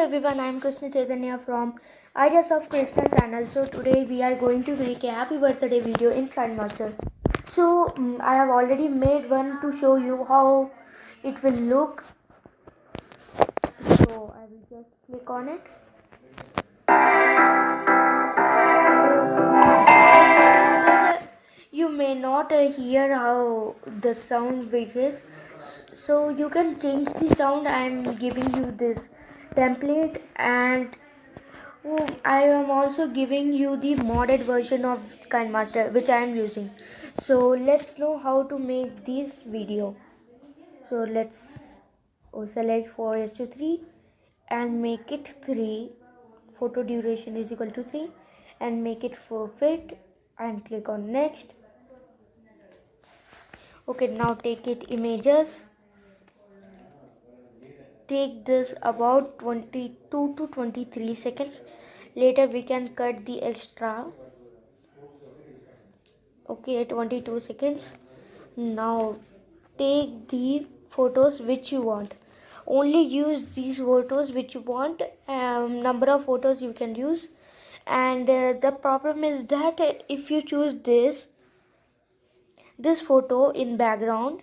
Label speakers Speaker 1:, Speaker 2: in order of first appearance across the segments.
Speaker 1: everyone, I am Krishna Chaitanya from Ideas of Krishna channel. So today we are going to make a happy birthday video in Kinemaster. So I have already made one to show you how it will look. So I will just click on it. You may not hear how the sound is, so you can change the sound. I am giving you this template, and I am also giving you the modded version of Kinemaster which I am using. So let's know how to make this video. So let's select 4:3 and make it 3. Photo duration is equal to 3 and make it for fit and click on next. Okay, now take it images. Take this about 22 to 23 seconds. Later we can cut the extra. Okay, 22 seconds. Now take the photos which you want. Only use these photos which you want. Number of photos you can use. And the problem is that if you choose this photo in background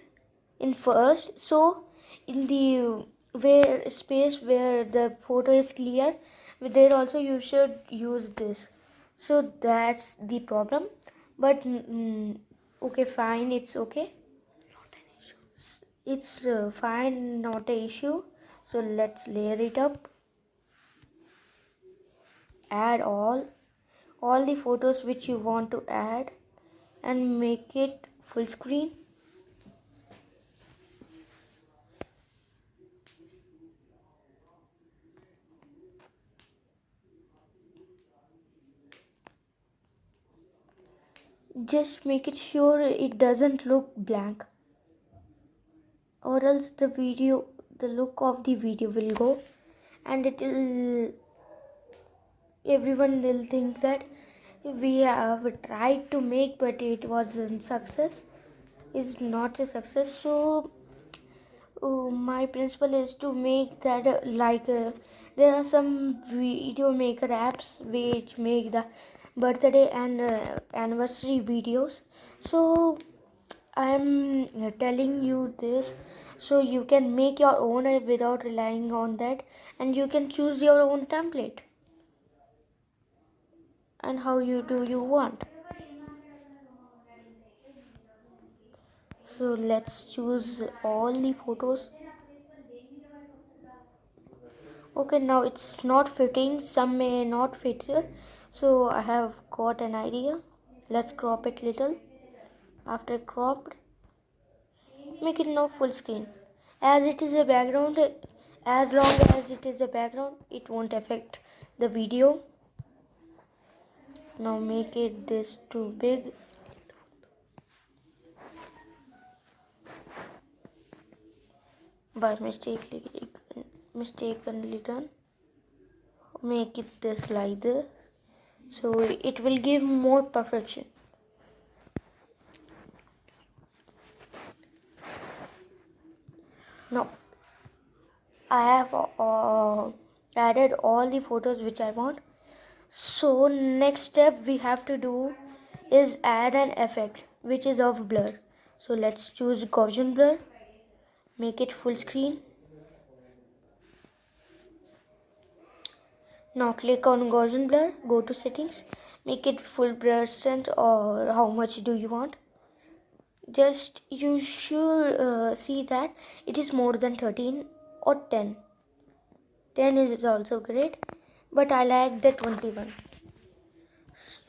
Speaker 1: in first, so in the where space where the photo is clear, there also you should use this. So that's the problem. But okay, fine, it's okay, it's fine, not a issue. So let's layer it up, add all the photos which you want to add and make it full screen. Just make it sure it doesn't look blank, or else the look of the video will go, and everyone will think that we have tried to make but it wasn't success, is not a success. So my principle is to make that there are some video maker apps which make the birthday and anniversary videos. So I am telling you this so you can make your own without relying on that, and you can choose your own template and how you want. So let's choose all the photos. Okay, now it's not fitting, some may not fit here, so I have got an idea. Let's crop it little. After cropped, make it now full screen. As it is a background, as long as it is a background, it won't affect the video. Now make it this too big. By mistakenly done. Make it this like this, so it will give more perfection. Now I have added all the photos which I want. So next step we have to do is add an effect which is of blur. So let's choose Gaussian blur, make it full screen. Now click on Gaussian blur, go to settings, make it full percent, or how much do you want. Just you should see that it is more than 13 or 10. 10 is also great, but I like the 21.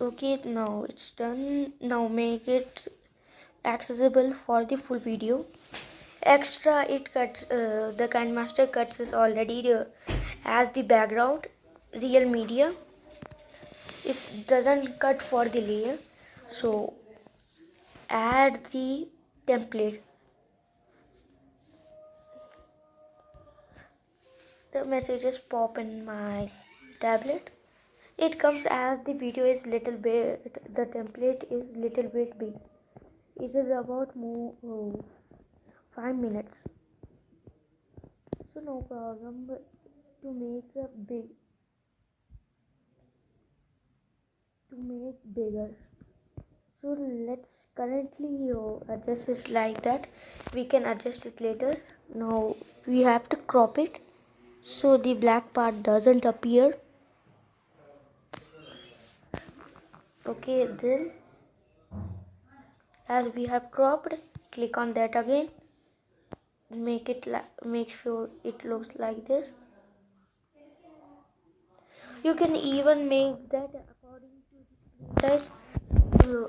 Speaker 1: Okay, now it's done. Now make it accessible for the full video. Extra it cuts, the Kinemaster cuts is already as the background real media. It doesn't cut for the layer. So add the template. The messages pop in my tablet. It comes as the video is little bit, the template is little bit big. It is about 5 minutes. So no problem. to make a bigger. So let's currently adjust it like that. We can adjust it later. Now we have to crop it so the black part doesn't appear. Okay, then as we have cropped, click on that again. Make sure it looks like this. You can even make that according to the screen size,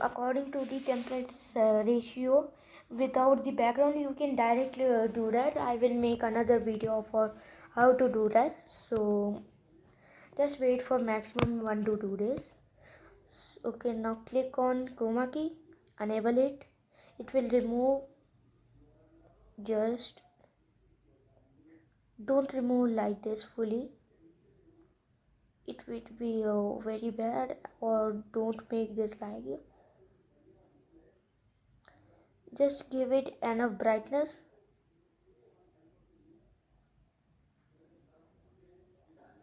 Speaker 1: according to the templates ratio. Without the background, you can directly do that. I will make another video for how to do that. So just wait for maximum 1 to 2 days. Okay, now click on chroma key, enable it. It will remove. Just don't remove like this fully. It will be very bad, or don't make this like it. Just give it enough brightness,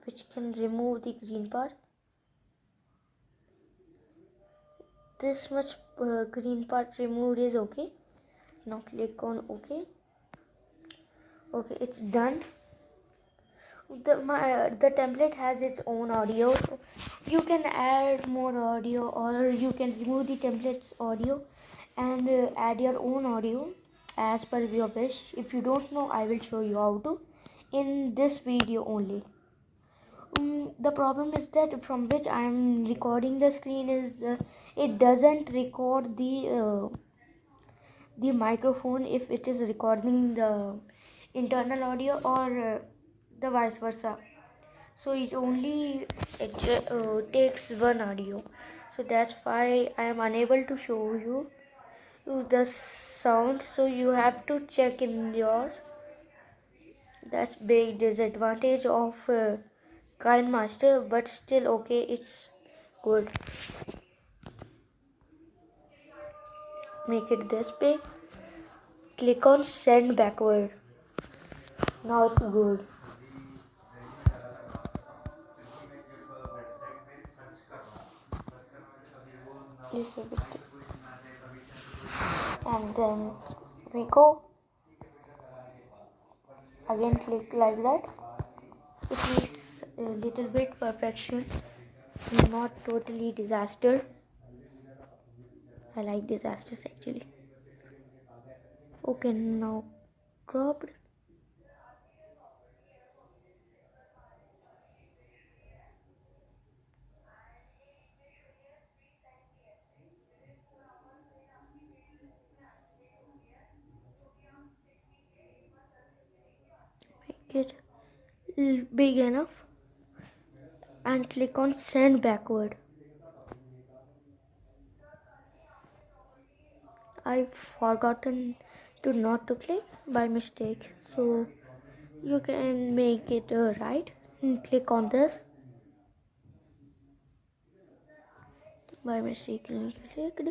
Speaker 1: which can remove the green part. This much green part removed is okay. Now click on OK. Okay, it's done. The template has its own audio. You can add more audio, or you can remove the template's audio and add your own audio as per your wish. If you don't know, I will show you how to in this video only. The problem is that from which I am recording the screen is it doesn't record the microphone if it is recording the internal audio, or the vice versa. So it only takes one audio. So that's why I am unable to show you the sound. So you have to check in yours. That's big disadvantage of Kinemaster, but still okay, it's good. Make it this big. Click on send backward. Now it's good. And then we go. Again click like that. It needs a little bit perfection, not totally disaster. I like disasters actually. Okay, now cropped. Make it big enough and click on send backward. I've forgotten to not to click by mistake, so you can make it right and click on this. By mistake clicked.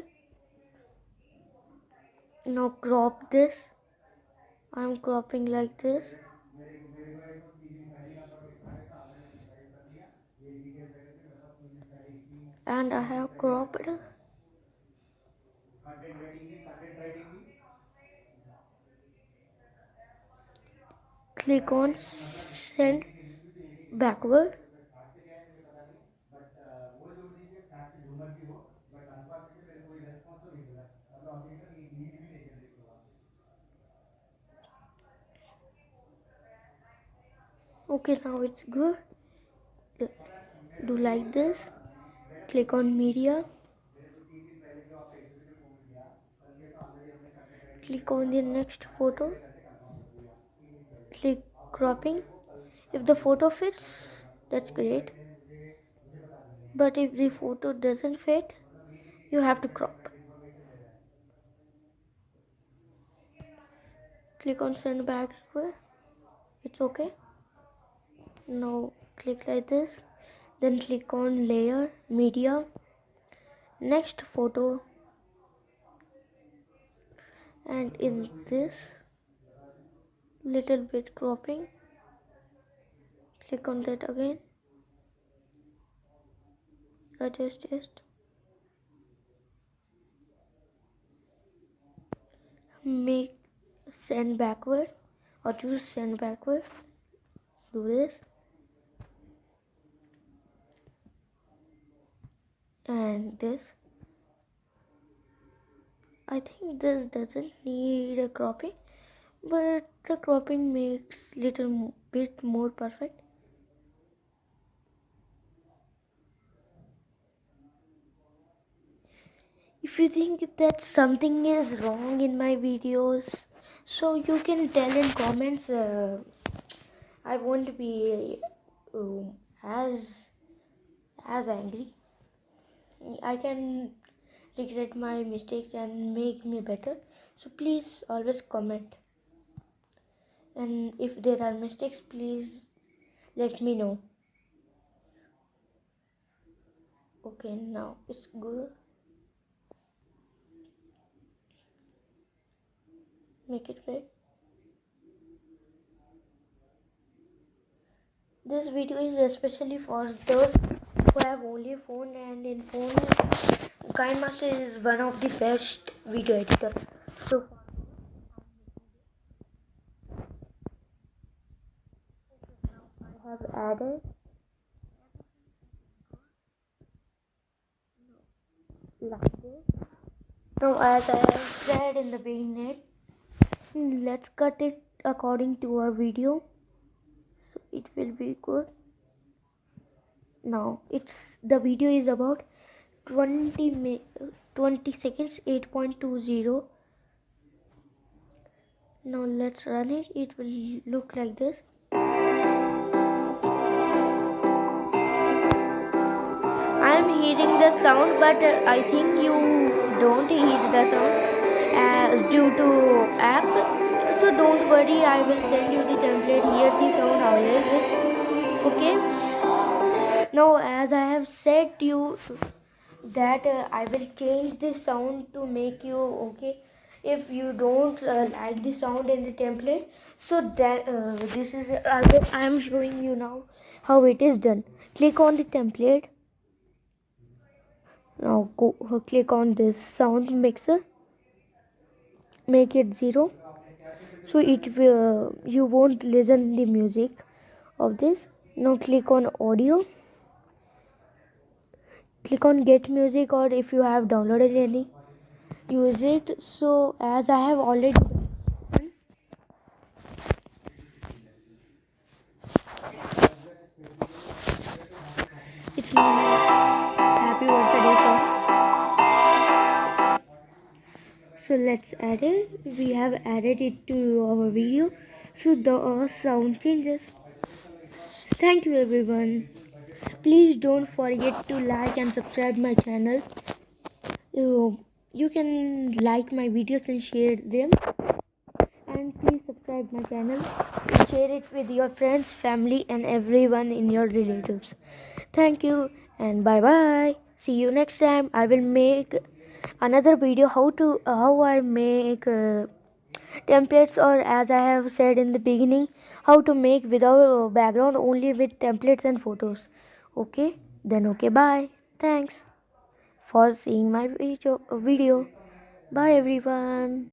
Speaker 1: Now crop this. I'm cropping like this. And I have cropped. Click on send backward. Okay, now it's good. Do like this. Click on media. Click on the next photo. Click cropping. If the photo fits, that's great. But if the photo doesn't fit, you have to crop. Click on send backward. It's okay. Now click like this. Then click on layer, media, next photo, and in this little bit cropping, click on that again. Adjust. Make send backward or choose send backward. Do this. And this. I think this doesn't need a cropping, but the cropping makes little bit more perfect. If you think that something is wrong in my videos, so you can tell in comments. I won't be as angry. I can regret my mistakes and make me better. So please always comment. And if there are mistakes, please let me know. Okay, now it's good. Make it big. This video is especially for those who have only phone, and in phone Kinemaster is one of the best video editor. So I have added like this. Now as I have said in the beginning, let's cut it according to our video, so it will be good. Now the video is about 20 seconds, 8.20. Now let's run it. It will look like this. I am hearing the sound, but I think you don't hear the sound due to app. So don't worry, I will send you the template. Hear the sound, how is it? Okay. Now as I have said to you that I will change the sound to make you okay. If you don't like the sound in the template, so that this is I am showing you now how it is done. Click on the template. Now go click on this sound mixer, make it 0, so it will you won't listen the music of this. Now click on audio, click on get music, or if you have downloaded any, use it. So as I have already done, it's my happy birthday song. So let's add it. We have added it to our video, so the sound changes. Thank you everyone. Please don't forget to like and subscribe my channel. You can like my videos and share them. And please subscribe my channel and share it with your friends, family and everyone in your relatives. Thank you and bye bye. See you next time. I will make another video how I make templates, or as I have said in the beginning, how to make without background, only with templates and photos. Okay, then okay, bye. Thanks for seeing my video. Bye everyone.